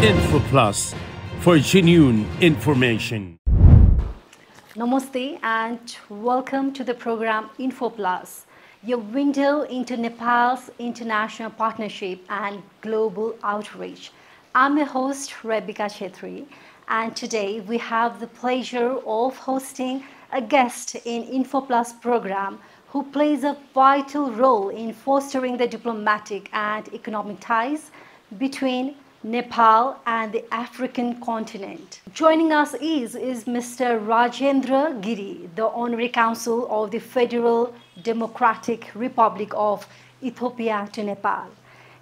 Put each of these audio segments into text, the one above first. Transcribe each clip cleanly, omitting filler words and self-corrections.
Info Plus for genuine information. Namaste and welcome to the program Info Plus, your window into Nepal's international partnership and global outreach. I'm your host Rebecca Chetri, and today we have the pleasure of hosting a guest in Info Plus program who plays a vital role in fostering the diplomatic and economic ties between Nepal and the African continent. Joining us is Mr. Rajendra Giri, the Honorary Consul of the Federal Democratic Republic of Ethiopia to Nepal.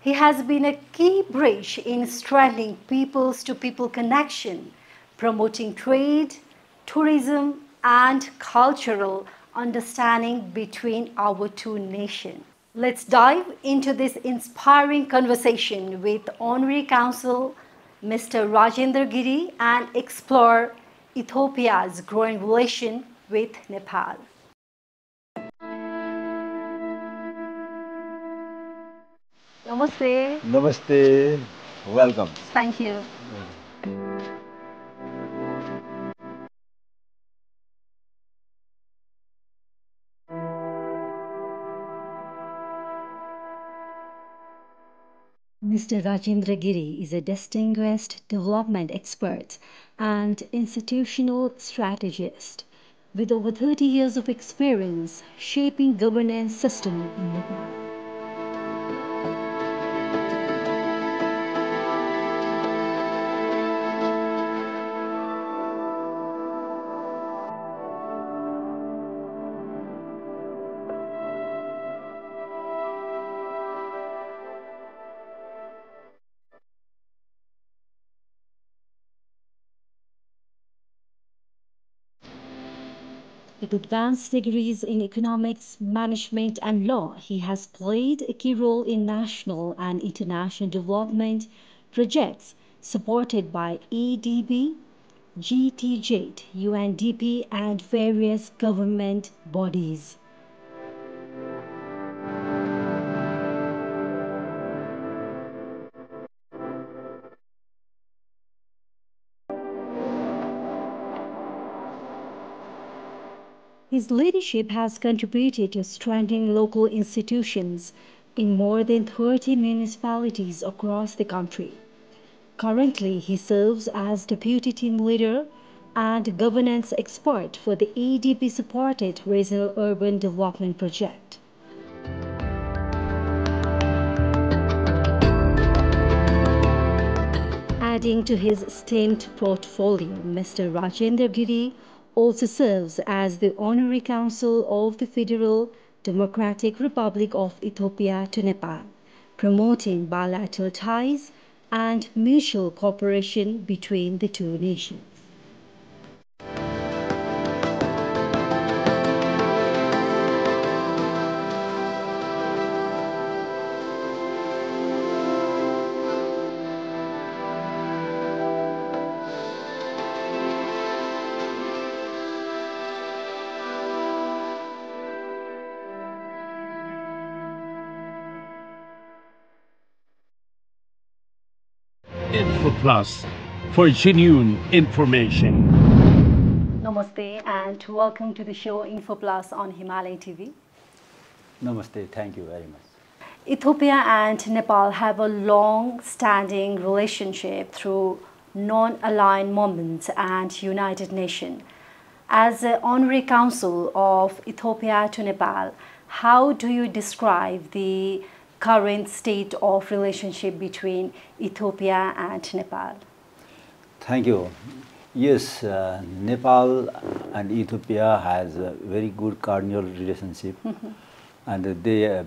He has been a key bridge in strengthening peoples-to-people connection, promoting trade, tourism, and cultural understanding between our two nations. Let's dive into this inspiring conversation with Honorary Consul Mr. Rajendra Giri and explore Ethiopia's growing relation with Nepal. Namaste. Namaste. Welcome. Thank you. Mr. Rajendra Giri is a distinguished development expert and institutional strategist with over 30 years of experience shaping governance system in Nepal. With advanced degrees in economics, management, and law, he has played a key role in national and international development projects supported by EDB, GTJ, UNDP, and various government bodies. His leadership has contributed to strengthening local institutions in more than 30 municipalities across the country. Currently, he serves as Deputy Team Leader and Governance Expert for the EDP-supported Regional Urban Development Project. Adding to his esteemed portfolio, Mr. Rajendra Giri also serves as the Honorary Consul of the Federal Democratic Republic of Ethiopia to Nepal, promoting bilateral ties and mutual cooperation between the two nations. Info Plus for genuine information. Namaste and welcome to the show Info Plus on Himalaya TV. Namaste. Thank you very much. Ethiopia and Nepal have a long-standing relationship through non-aligned movements and United Nations. As the Honorary Consul of Ethiopia to Nepal, how do you describe the current state of relationship between Ethiopia and Nepal? Thank you. Yes, Nepal and Ethiopia has a very good cordial relationship, and they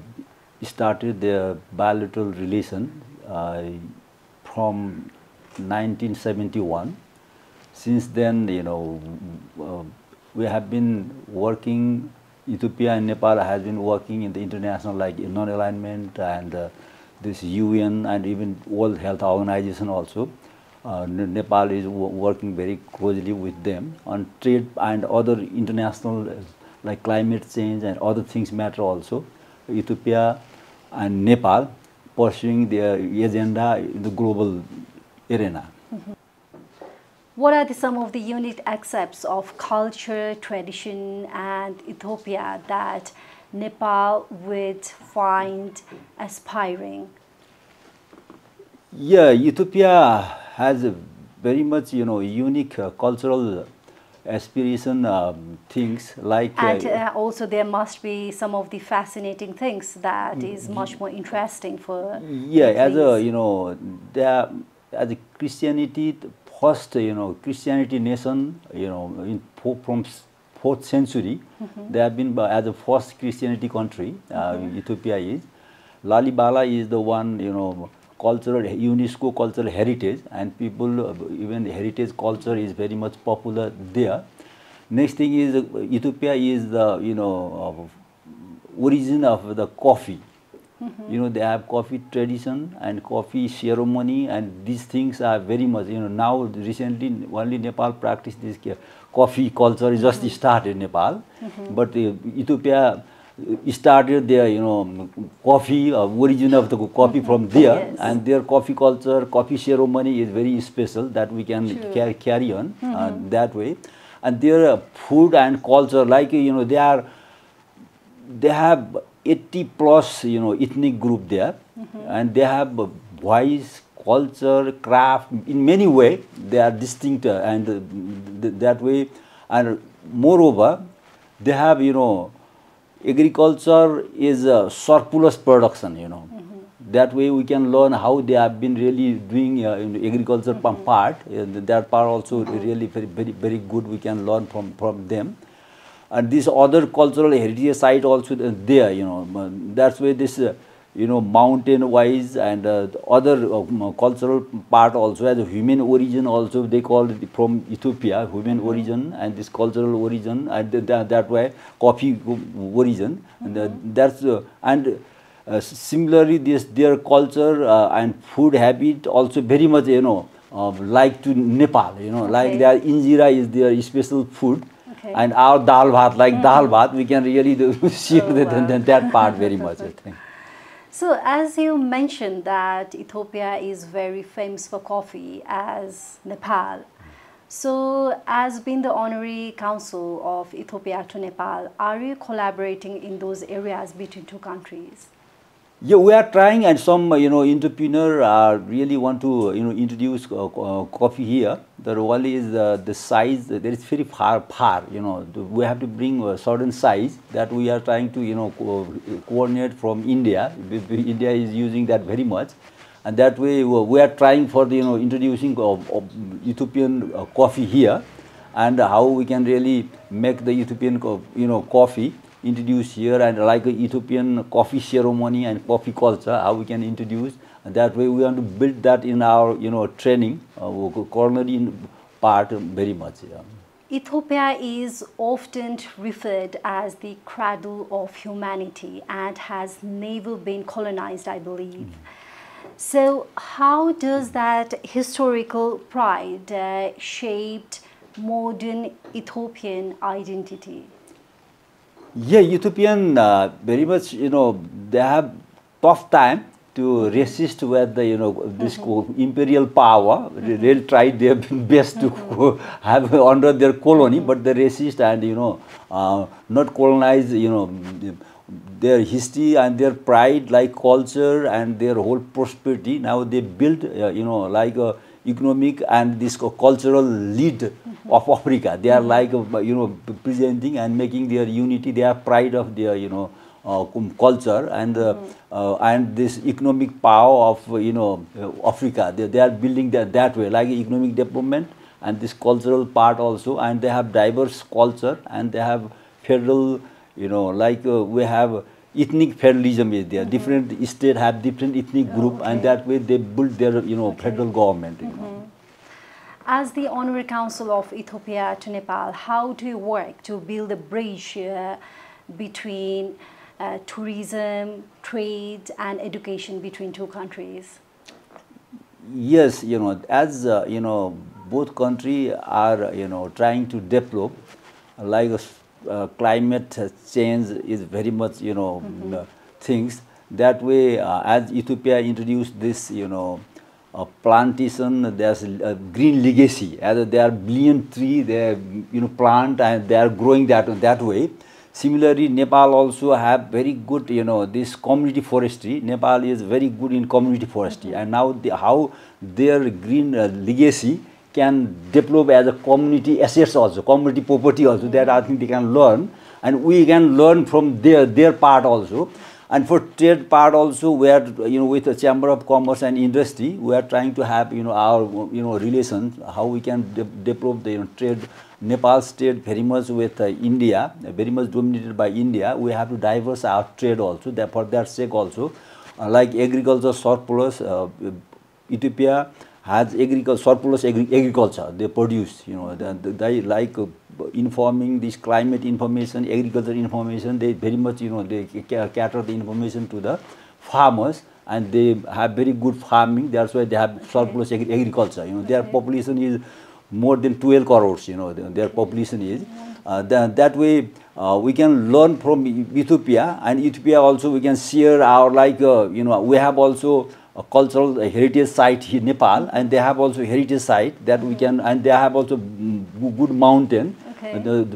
started their bilateral relation from 1971. Since then, we have been working. Ethiopia and Nepal has been working in the international non-alignment and this UN and even World Health Organization also. Nepal is working very closely with them on trade and other international like climate change and other things matter also. Ethiopia and Nepal pursuing their agenda in the global arena. What are some of the unique aspects of culture, tradition, and Ethiopia that Nepal would find aspiring? Yeah, Ethiopia has a very much, unique cultural aspiration things like. And also there must be some of the fascinating things that is much more interesting for yeah, as Nepalese. there as a Christianity, the first, Christianity nation, from 4th century, they have been as a first Christianity country. Ethiopia is. Lalibela is the one, cultural UNESCO cultural heritage, and people even heritage culture is very much popular there. Next thing is Ethiopia is the origin of the coffee. They have coffee tradition and coffee ceremony, and these things are very much, now recently only Nepal practice this coffee culture is just started in Nepal, but Ethiopia started their, coffee, origin of the coffee from there, Yes. and their coffee culture, coffee ceremony is very special that we can carry on that way. And their food and culture, like, they have 80 plus, ethnic group there, and they have voice, culture, craft, in many way, they are distinct, and that way, and moreover, they have, agriculture is a surplus production, That way we can learn how they have been really doing agriculture part. That part also really very good. We can learn from them. And this other cultural heritage site also there, That's why this, mountain wise and other cultural part also as a human origin also they call it from Ethiopia, human origin, and this cultural origin, and that way coffee origin. And that's and similarly their culture and food habit also very much, like to Nepal, like their injera is their special food. Okay. And our dal bhat, like dal bhat, we can really share that part very much, I think. So as you mentioned that Ethiopia is very famous for coffee as Nepal. So as being the Honorary Consul of Ethiopia to Nepal, are you collaborating in those areas between two countries? Yeah, we are trying, and some entrepreneur really want to introduce coffee here. The only is the size. There is very far. We have to bring a certain size that we are trying to coordinate from India. India is using that very much, and that way we are trying for the introducing of Ethiopian coffee here, and how we can really make the Ethiopian coffee introduce here, and like a Ethiopian coffee ceremony and coffee culture, how we can introduce. And that way we want to build that in our training, culinary part very much. Yeah. Ethiopia is often referred as the cradle of humanity and has never been colonized, I believe. So how does that historical pride shaped modern Ethiopian identity? Yeah, Ethiopian very much, they have tough time to resist with the, this imperial power. They tried their best to have under their colony, but they resist and, not colonize, their history and their pride, like culture and their whole prosperity. Now they build, like economic and this cultural lead of Africa. They are like, presenting and making their unity. They are pride of their, culture and this economic power of, Africa. They are building that way, like economic development and this cultural part also. And they have diverse culture, and they have federal, like we have ethnic federalism is there. Different states have different ethnic group, and that way they build their, federal government. As the Honorary Consul of Ethiopia to Nepal, how do you work to build a bridge between tourism, trade, and education between two countries? Yes, as both countries are trying to develop, like climate change is very much things that way. As Ethiopia introduced this plantation, there's a green legacy. As there are billion tree, they plant and they are growing that way. Similarly, Nepal also have very good this community forestry. Nepal is very good in community forestry, and now how their green legacy can develop as a community assets also, community property also. That I think they can learn, and we can learn from their part also. And for trade part also, we are with the Chamber of Commerce and Industry, we are trying to have our relations, how we can develop the trade. Nepal's trade very much with India, very much dominated by India. We have to diversify our trade also. For that sake also, like agriculture surplus, Ethiopia has surplus agriculture. They produce, they like informing this climate information, agriculture information. They very much, they cater the information to the farmers, and they have very good farming. That's why they have surplus agriculture. Their population is more than 12 crores. Their population is. That way, we can learn from Ethiopia, and Ethiopia also we can share our we have also a cultural heritage site in Nepal, and they have also heritage site that we can, and they have also good mountain.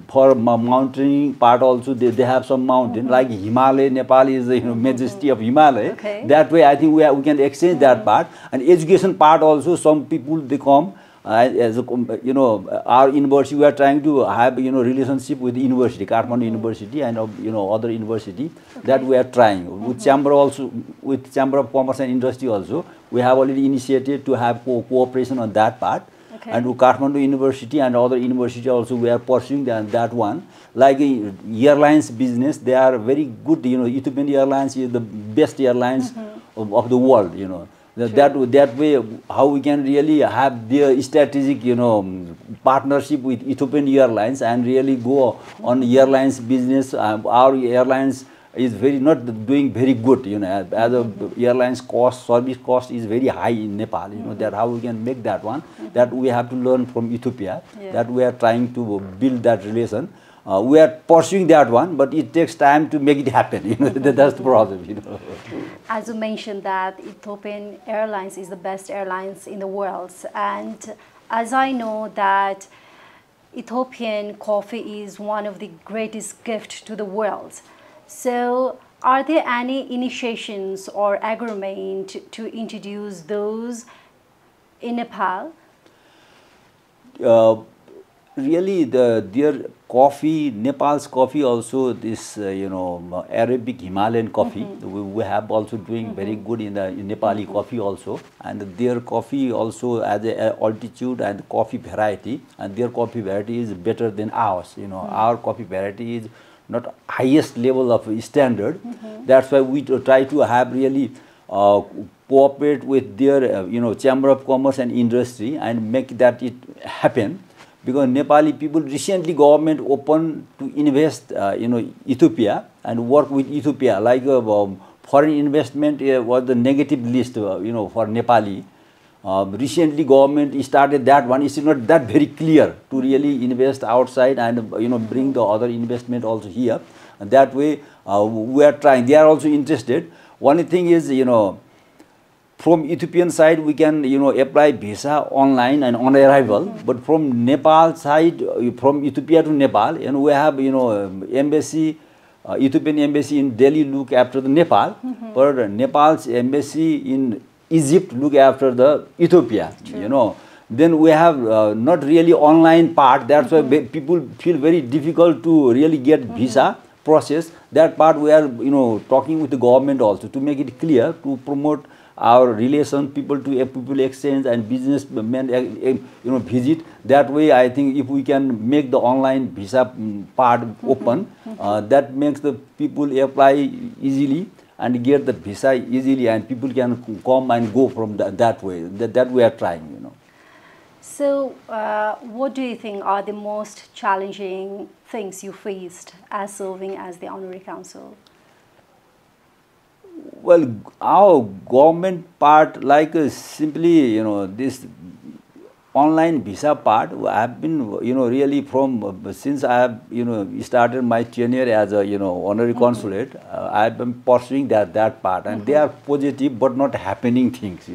For mountaineering part also, they have some mountain like Himalaya. Nepal is the majesty of Himalaya. That way, I think we can exchange that part. And education part also, some people they come. As our university, we are trying to have relationship with the university, Kathmandu University, and other university that we are trying with Chamber also, with Chamber of Commerce and Industry also. We have already initiated to have cooperation on that part, and with Kathmandu University and other university also we are pursuing that one. Like airlines business, they are very good. Ethiopian Airlines is the best airlines of the world. That way, how we can really have the strategic, partnership with Ethiopian Airlines and really go on airlines business. Our airlines is not doing very good, as a airlines cost, service cost is very high in Nepal. That how we can make that one. That we have to learn from Ethiopia. That we are trying to build that relation. We are pursuing that one, but it takes time to make it happen. That's the problem. As you mentioned that Ethiopian Airlines is the best airlines in the world, and as I know that Ethiopian coffee is one of the greatest gifts to the world. So, are there any initiations or agreement to introduce those in Nepal? Really, their coffee, Nepal's coffee also, this Arabic Himalayan coffee, we have also doing very good in the Nepali coffee also, and their coffee also as a altitude and coffee variety, and their coffee variety is better than ours. Our coffee variety is not highest level of standard. That's why we try to have really cooperate with their Chamber of Commerce and Industry and make that it happen. Because Nepali people recently government opened to invest Ethiopia and work with Ethiopia, like foreign investment was the negative list for Nepali. Recently government started that one. It's not that very clear to really invest outside and bring the other investment also here. And that way we are trying. They are also interested. One thing is from Ethiopian side, we can apply visa online and on arrival. But from Nepal side, from Ethiopia to Nepal, we have embassy, Ethiopian embassy in Delhi look after the Nepal, but Nepal's embassy in Egypt look after the Ethiopia. Then we have not really online part. That's why people feel very difficult to really get visa process. That part we are talking with the government also to make it clear, to promote our relation, people to people exchange and businessmen visit. That way, I think if we can make the online visa part open, that makes the people apply easily and get the visa easily, and people can come and go from that way. That we are trying. So, what do you think are the most challenging things you faced as serving as the Honorary Consul? Well, our government part, like simply, this online visa part, I have been, really from, since I have, started my tenure as a, honorary consulate, I have been pursuing that part, and they are positive but not happening things,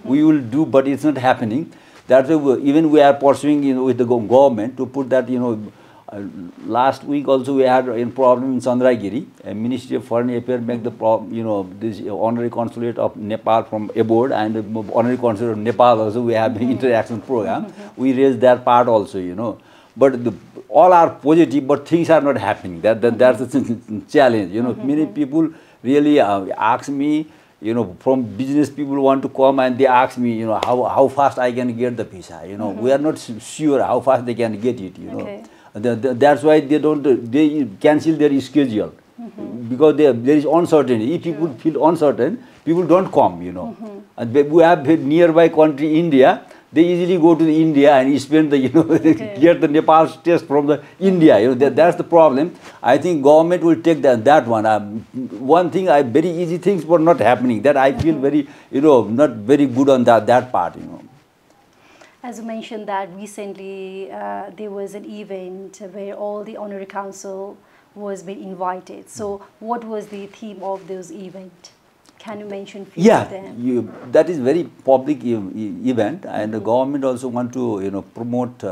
we will do, but it's not happening. That's why even we are pursuing, with the government to put that, last week also we had a problem in Giri. Ministry of Foreign Affairs make the problem, this honorary consulate of Nepal from aboard, and the honorary consulate of Nepal also we have an interaction program. We raised that part also, but all are positive, but things are not happening. That's the challenge. Many people really ask me, from business people want to come and they ask me, how fast I can get the visa. We are not sure how fast they can get it. Okay. That's why they cancel their schedule, because there is uncertainty. If people feel uncertain, people don't come, And we have a nearby country, India. They easily go to India and spend the, get the Nepal test from the India. That's the problem. I think government will take that one. One thing, very easy things were not happening. That I feel very, not very good on that part, As you mentioned that recently there was an event where all the Honorary Council was being invited. So what was the theme of those event? Can you mention few of them? That is very public event, and the government also want to promote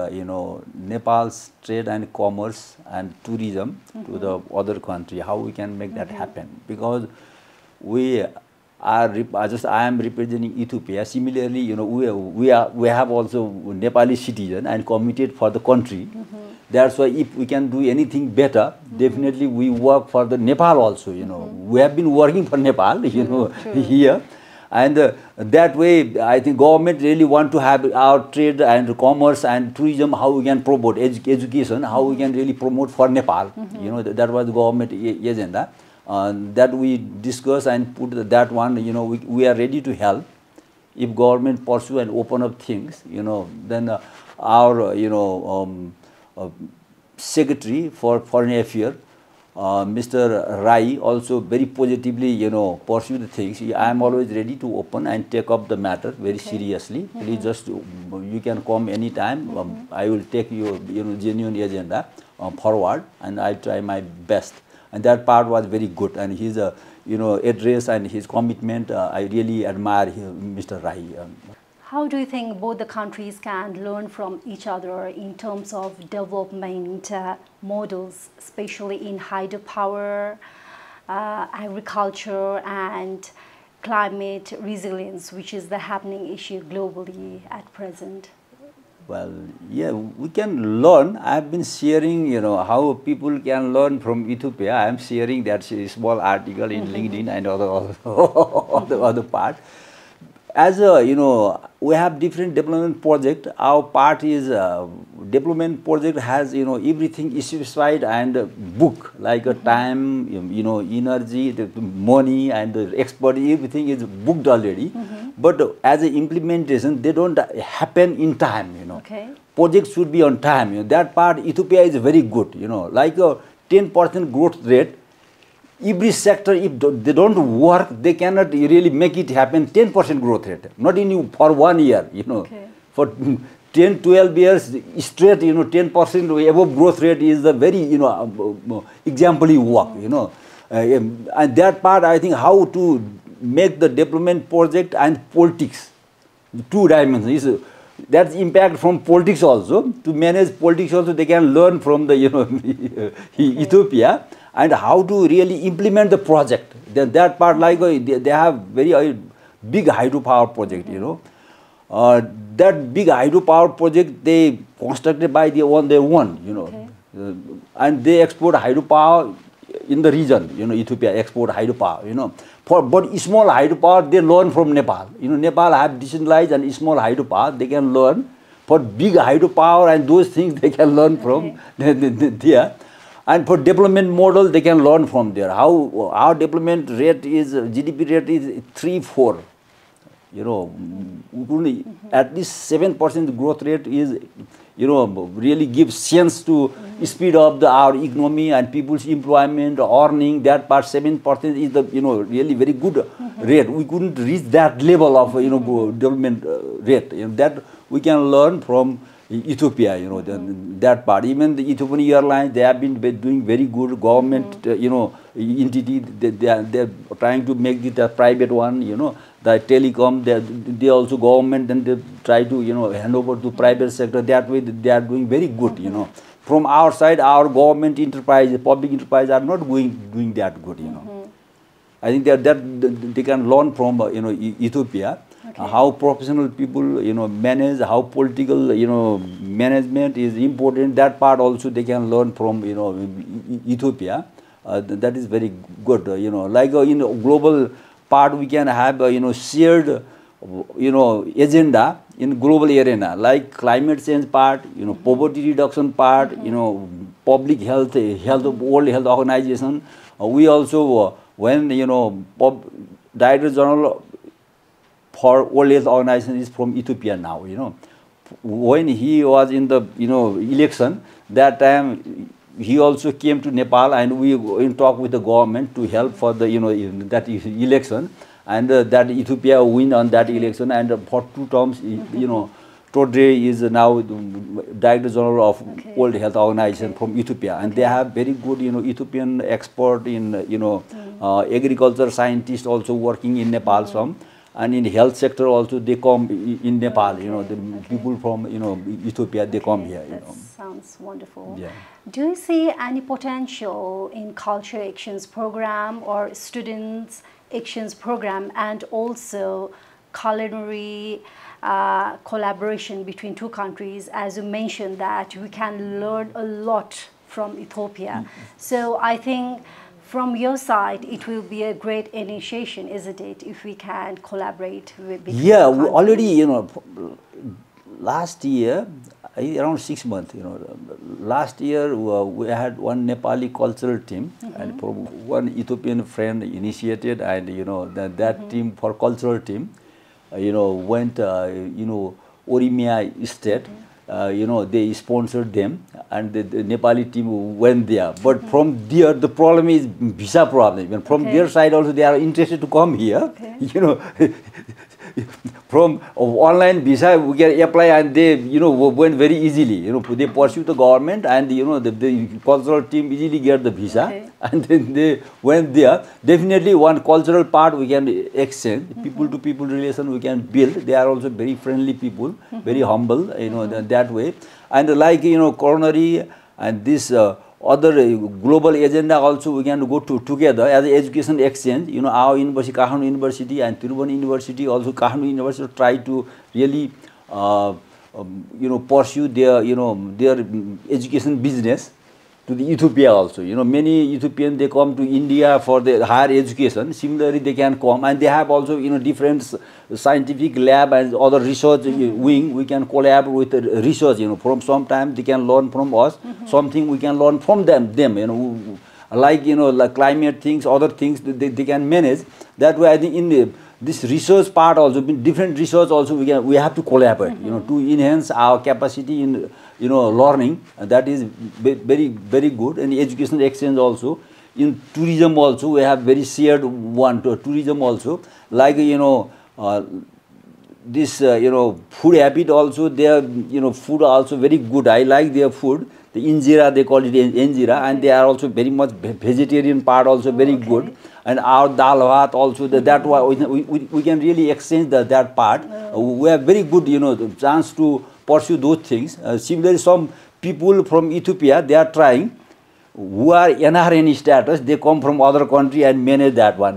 Nepal's trade and commerce and tourism to the other country. How we can make that happen? Because I am representing Ethiopia. Similarly, we have also Nepali citizen and committed for the country. That's why if we can do anything better, definitely we work for the Nepal also. We have been working for Nepal, here, and that way I think government really want to have our trade and commerce and tourism. How we can promote education, how we can really promote for Nepal. That was the government agenda. That we discuss and put that one, we are ready to help. If government pursue and open up things, then our, Secretary for Foreign Affairs, Mr. Rai, also very positively, pursue the things. I am always ready to open and take up the matter very seriously. Please just, you can come anytime. I will take your, genuine agenda forward, and I try my best. And that part was very good, and his, address and his commitment, I really admire Mr. Rai. How do you think both the countries can learn from each other in terms of development models, especially in hydropower, agriculture, and climate resilience, which is the happening issue globally at present? Well, yeah, we can learn. I've been sharing, how people can learn from Ethiopia. I'm sharing that small article in LinkedIn and other part. As a, we have different development project. Our part is development project has, everything is specified and book, like a time, energy, the money and the expert, everything is booked already. But as an implementation, they don't happen in time, Okay. Projects should be on time. That part, Ethiopia is very good, like a 10% growth rate. Every sector, if they don't work, they cannot really make it happen 10% growth rate. Not in for 1 year, Okay. For 10, 12 years straight, 10% above growth rate is the very, exemplary work, and that part, I think, how to make the development project and politics, 2 dimensions. That's impact from politics also. To manage politics also, they can learn from the, Ethiopia, and how to really implement the project. Then that part, like they have very big hydropower project, that big hydropower project they constructed by their own, Okay. And they export hydropower in the region, Ethiopia export hydropower, but small hydropower they learn from Nepal. Nepal have decentralized and small hydropower they can learn. For big hydropower and those things they can learn from there. And for development model, they can learn from there. How our development rate is, GDP rate is 3-4. You know, we couldn't, at least 7% growth rate is, you know, really gives sense to speed up our economy and people's employment, earning. That part 7% is the, you know, really very good rate. We couldn't reach that level of, you know, development rate. You know, that we can learn from Ethiopia, you know, that part. Even the Ethiopian Airlines, they have been doing very good. Government, you know, entity, they're trying to make it a private one, you know. The telecom, they also government, then they try to, you know, hand over to private sector. That way they are doing very good, you know. From our side, our government enterprise, public enterprise are not doing that good, you know. I think that they can learn from, you know, Ethiopia. How professional people, you know, manage, how political, you know, management is important. That part also they can learn from, you know, Ethiopia. That is very good, you know. Like in global part, we can have, you know, shared, you know, agenda in global arena, like climate change part, you know, poverty reduction part, you know, public health, World Health Organization. We also, when, you know, Director General for World Health Organization is from Ethiopia now, you know. When he was in the, you know, election, that time he also came to Nepal, and we talked with the government to help for the, you know, that election, and that Ethiopia win on that election, and for 2 terms, you know, Terai is now Director General of World Health Organization from Ethiopia, and they have very good, you know, Ethiopian expert in, you know, agriculture scientists also working in Nepal some. And in health sector also, they come in Nepal, you know, the people from, you know, Ethiopia, they come here. You know. Sounds wonderful. Yeah. Do you see any potential in culture exchange program or students exchange program, and also culinary collaboration between 2 countries? As you mentioned that we can learn a lot from Ethiopia. So I think from your side, it will be a great initiation, isn't it, if we can collaborate with Yeah, we already, you know, last year, around 6 months, you know, last year we had one Nepali cultural team, and one Ethiopian friend initiated, and, you know, that team for cultural team, you know, went, you know, Oromia state. You know, they sponsored them, and the Nepali team went there. But from there, the problem is visa problem. And from their side also, they are interested to come here. You know, from online visa, we can apply, and they, you know, went very easily. You know, they pursue the government, and, you know, the cultural team easily get the visa, and then they went there. Definitely, one cultural part we can exchange, people to people relation we can build. They are also very friendly people, very humble, you know, that way. And like, you know, coronary and this other global agenda also we can go together as education exchange. You know, our university, Kathmandu University and Tirubani University, also Kathmandu University, try to really, you know, pursue their, you know, their education business to the Ethiopia also. You know, many Ethiopians, they come to India for the higher education. Similarly, they can come, and they have also, you know, different scientific lab and other research wing. We can collaborate with research, you know, from sometimes they can learn from us, something we can learn from them, you know, like, you know, like climate things, other things they can manage. That way, I think in this research part also, different research also we have to collaborate, you know, to enhance our capacity in, you know, learning. That is very, very good. And education exchange also. In tourism also, we have very shared one to tourism also. Like, you know, this, you know, food habit also, their, you know, food also very good. I like their food. The injera, they call it injera, and they are also very much vegetarian part also very good. And our dal bhat also, that why we can really exchange that part. We have very good, you know, chance to pursue those things. Similarly, some people from Ethiopia, they are trying, who are NRN status, they come from other country and manage that one.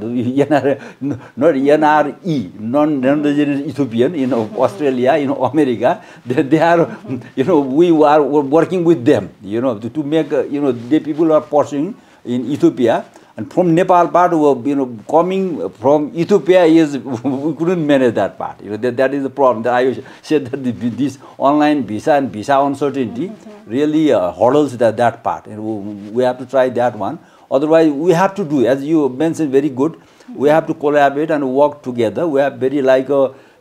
Not NRE, non-resident Ethiopian, you know, Australia, you know, America, they are, you know, we are working with them, you know, to make, you know, the people are pursuing in Ethiopia. And from Nepal part, you know, coming from Ethiopia is, we couldn't manage that part. You know, that is the problem. That I said that this online visa and visa uncertainty really hurdles that part. And we have to try that one. Otherwise, we have to do, as you mentioned, very good. We have to collaborate and work together. We have very like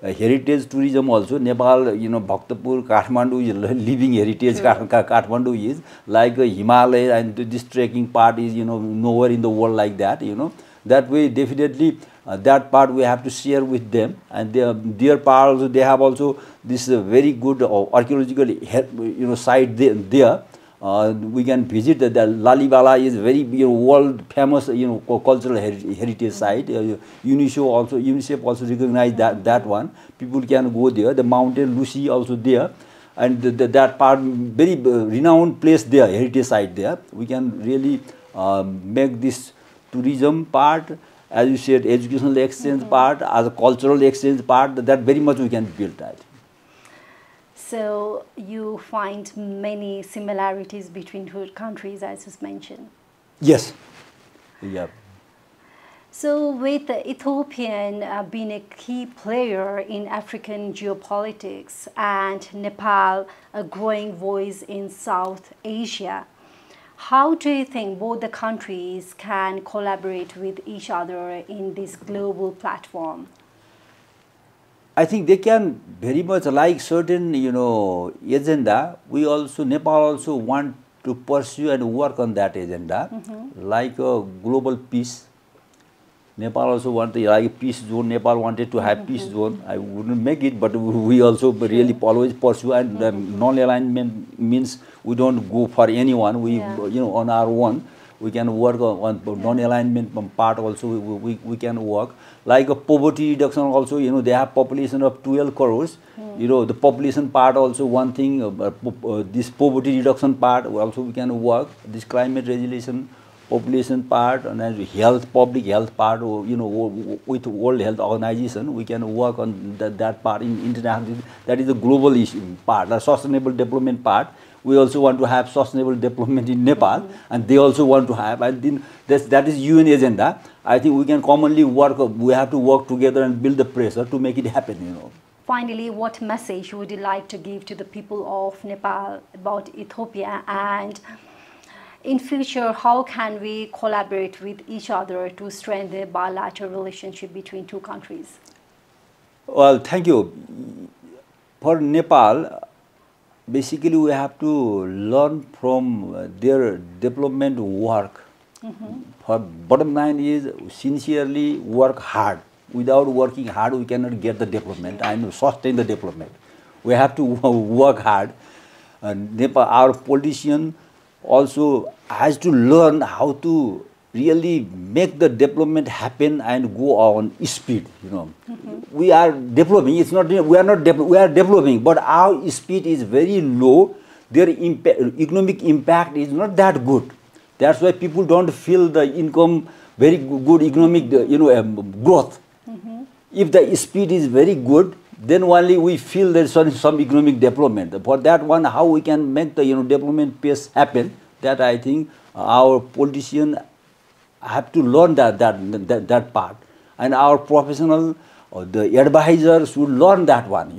heritage tourism also. Nepal, Bhaktapur, Kathmandu is living heritage. Kathmandu is like Himalaya, and this trekking part is nowhere in the world like that. That way definitely that part we have to share with them, and their part also, they have also this very good archaeological site there. We can visit the Lalibala is very world famous cultural heritage site. UNICEF also recognized that one. People can go there. The mountain Lucy also there, and that part very renowned place there, heritage site there. We can really make this tourism part, as you said, educational exchange part, as a cultural exchange part, that very much we can build that. So you find many similarities between two countries, as you mentioned. Yes. Yeah. So with Ethiopian being a key player in African geopolitics and Nepal a growing voice in South Asia, how do you think both the countries can collaborate with each other in this global platform? I think they can very much like certain, agenda. Nepal also want to pursue and work on that agenda, like global peace. Nepal also wanted like a peace zone. Nepal wanted to have peace zone. I wouldn't make it, but we also really always pursue. And non-alignment means we don't go for anyone. We, on our own, we can work on non-alignment part also. We can work like a poverty reduction also. They have population of 12 crores. The population part also one thing. This poverty reduction part also we can work. This climate resolution. Population part and health, public health part, with World Health Organization, we can work on that part in international. That is the global issue part, the sustainable development part. We also want to have sustainable development in Nepal, and they also want to have. And then that is UN agenda. I think we can commonly work. We have to work together and build the pressure to make it happen. Finally, what message would you like to give to the people of Nepal about Ethiopia, and in future, how can we collaborate with each other to strengthen the bilateral relationship between two countries? Well, thank you. For Nepal, basically we have to learn from their development work. For bottom line is sincerely work hard. Without working hard, we cannot get the development and sustain the development. We have to work hard. Nepal, our politician also has to learn how to really make the development happen and go on speed. We are developing. It's not we are not we are developing, but our speed is very low. Their economic impact is not that good. That's why people don't feel the income very good economic growth. If the speed is very good, then only we feel there is some economic development. For that one, how we can make the development pace happen, that I think our politicians have to learn that part. And our professional, the advisors should learn that one.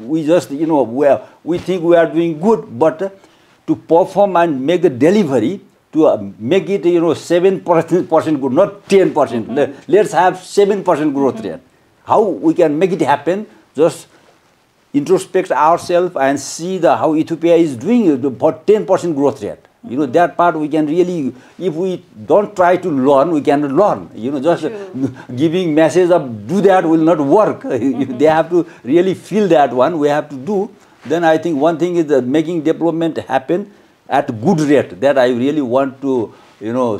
We just, we think we are doing good, but to perform and make the delivery, to make it, 7% good, not 10%. Let's have 7% growth rate. How we can make it happen? Just introspect ourselves and see how Ethiopia is doing for 10% growth rate. That part we can really, if we don't try to learn, we cannot learn. Just giving message of do that will not work. They have to really feel that one, we have to do. Then I think one thing is making development happen at good rate. That I really want to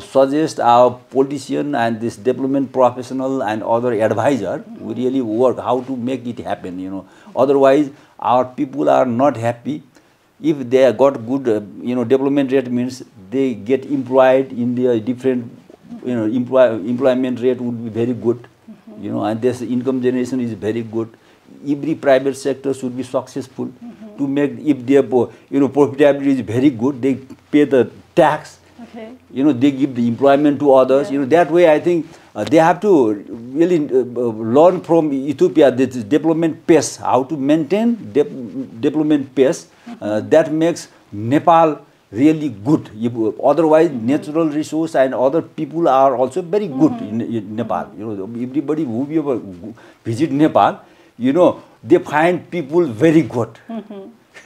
suggest our politician and this development professional and other advisor, we really work how to make it happen. Otherwise, our people are not happy. If they got good, development rate means they get employed in the different, employment rate would be very good, and this income generation is very good. Every private sector should be successful to make, if their, profitability is very good, they pay the tax. Okay. They give the employment to others. That way I think they have to really learn from Ethiopia this development pace, how to maintain development pace. That makes Nepal really good. Otherwise, natural resource and other people are also very good in Nepal. Everybody who ever visit Nepal, you know, they find people very good.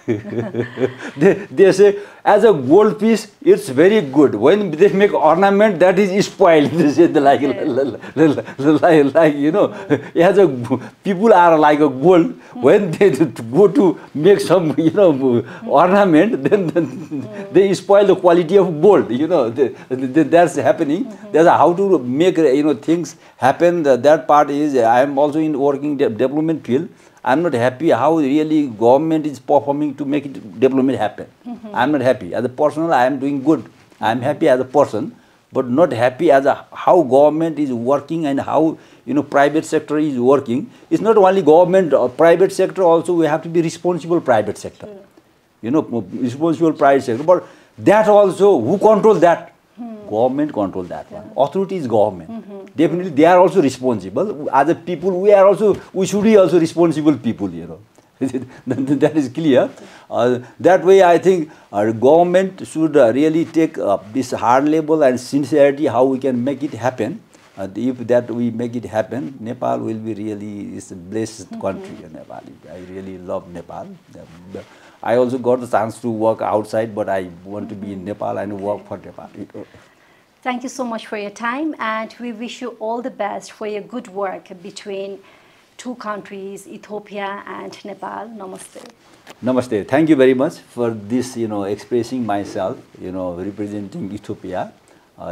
they say, as a gold piece, it's very good. When they make ornament, that is spoiled. They say, like, you know, as a, people are like a gold. When they go to make some, you know, ornament, then they spoil the quality of gold. You know, that's happening. That's how to make, you know, things happen. That part is, I am also in working development field. I'm not happy how really government is performing to make it development happen. I'm not happy. As a personal, I am doing good. I'm happy as a person, but not happy as a how government is working and how, you know, private sector is working. It's not only government or private sector. Also, we have to be responsible private sector. You know, responsible private sector. But that also, who controls that? Government control that one. Authority is government. Definitely, they are also responsible. As a people, we should be also responsible people, you know. That is clear. That way, I think our government should really take this hard label and sincerity, how we can make it happen. If that we make it happen, Nepal will be really is a blessed country. Nepal. I really love Nepal. I also got the chance to work outside, but I want to be in Nepal and work for Nepal. Thank you so much for your time, and we wish you all the best for your good work between two countries, Ethiopia and Nepal. Namaste. Namaste. Thank you very much for this, you know, expressing myself, you know, representing Ethiopia,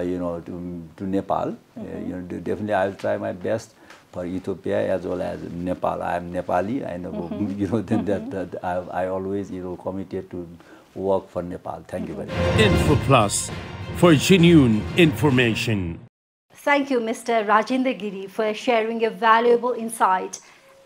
you know, to Nepal. You know, definitely I'll try my best for Ethiopia as well as Nepal. I am Nepali. I know, you know, then that I always, you know, committed to work for Nepal. Thank you very much. Info Plus, for genuine information. Thank you, Mr. Rajendra Giri, for sharing your valuable insight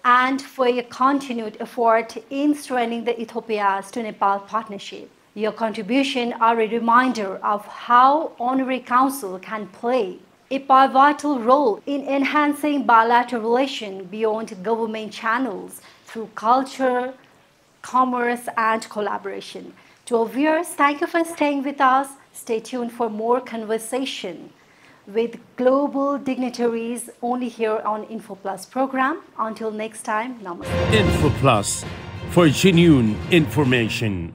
and for your continued effort in strengthening the Ethiopia's to Nepal partnership. Your contribution are a reminder of how Honorary Council can play a pivotal role in enhancing bilateral relations beyond government channels through culture, commerce, and collaboration. To our viewers, thank you for staying with us. Stay tuned for more conversation with global dignitaries only here on Info Plus program. Until next time, namaste. Info Plus, for genuine information.